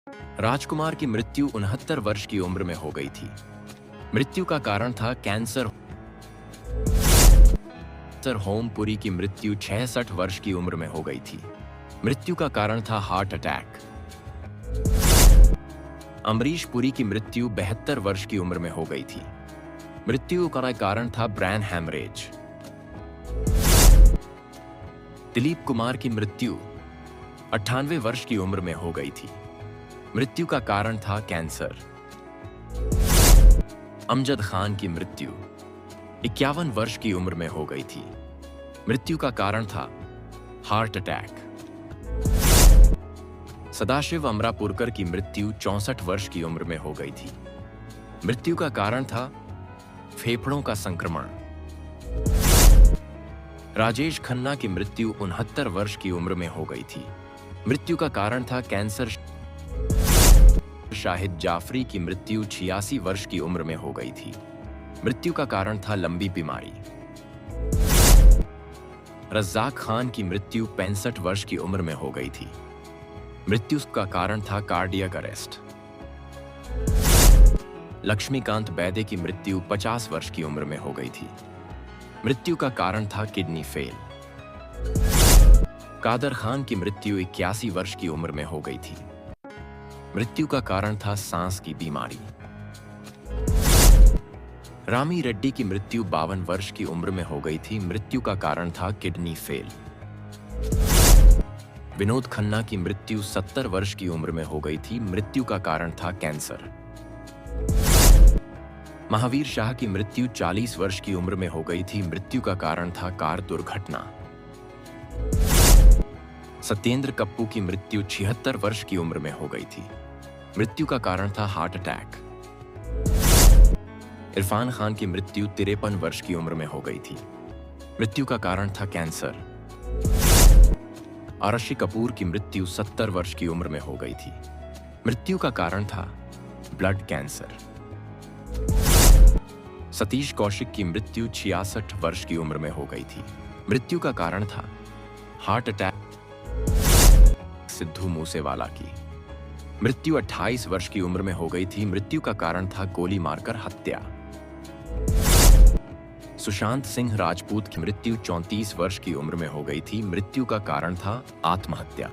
राजकुमार की मृत्यु 69 वर्ष की उम्र में हो गई थी। मृत्यु का कारण था कैंसर। होमपुरी की मृत्यु 66 वर्ष की उम्र में हो गई थी। मृत्यु का कारण था हार्ट अटैक। अमरीश पुरी की मृत्यु 72 वर्ष की उम्र में हो गई थी। मृत्यु का कारण था ब्रेन हैमरेज। दिलीप कुमार की मृत्यु 98 वर्ष की उम्र में हो गई थी। मृत्यु का कारण था कैंसर। अमजद खान की मृत्यु 51 वर्ष की उम्र में हो गई थी। मृत्यु का कारण था हार्ट अटैक। सदाशिव अमरापुरकर की मृत्यु 64 वर्ष की उम्र में हो गई थी। मृत्यु का कारण था फेफड़ों का संक्रमण। राजेश खन्ना की मृत्यु 69 वर्ष की उम्र में हो गई थी। मृत्यु का कारण था कैंसर। शाहिद जाफरी की मृत्यु 86 वर्ष की उम्र में हो गई थी। मृत्यु का कारण था लंबी बीमारी। रज़ाक खान की मृत्यु 65 वर्ष की उम्र में हो गई थी। मृत्यु का कारण था कार्डियक अरेस्ट। लक्ष्मीकांत बैदे की मृत्यु 50 वर्ष की उम्र में हो गई थी। मृत्यु का कारण था किडनी फेल। कादर खान की मृत्यु 81 वर्ष की उम्र में हो गई थी। मृत्यु का कारण था सांस की बीमारी। रामी रेड्डी की मृत्यु 52 वर्ष की उम्र में हो गई थी। मृत्यु का कारण था किडनी फेल। विनोद खन्ना की मृत्यु 70 वर्ष की उम्र में हो गई थी। मृत्यु का कारण था कैंसर। महावीर शाह की मृत्यु 40 वर्ष की उम्र में हो गई थी। मृत्यु का कारण था कार दुर्घटना। सत्येंद्र कप्पू की मृत्यु 76 वर्ष की उम्र में हो गई थी। मृत्यु का कारण था हार्ट अटैक। इरफान खान की मृत्यु 53 वर्ष की उम्र में हो गई थी। मृत्यु का कारण था कैंसर। आरशी कपूर की मृत्यु 70 वर्ष की उम्र में हो गई थी। मृत्यु का कारण था ब्लड कैंसर। सतीश कौशिक की मृत्यु 66 वर्ष की उम्र में हो गई थी। मृत्यु का कारण था हार्ट अटैक। सिद्धू मूसेवाला की मृत्यु 28 वर्ष की उम्र में हो गई थी। मृत्यु का कारण था गोली मारकर हत्या। सुशांत सिंह राजपूत की मृत्यु 34 वर्ष की उम्र में हो गई थी। मृत्यु का कारण था आत्महत्या।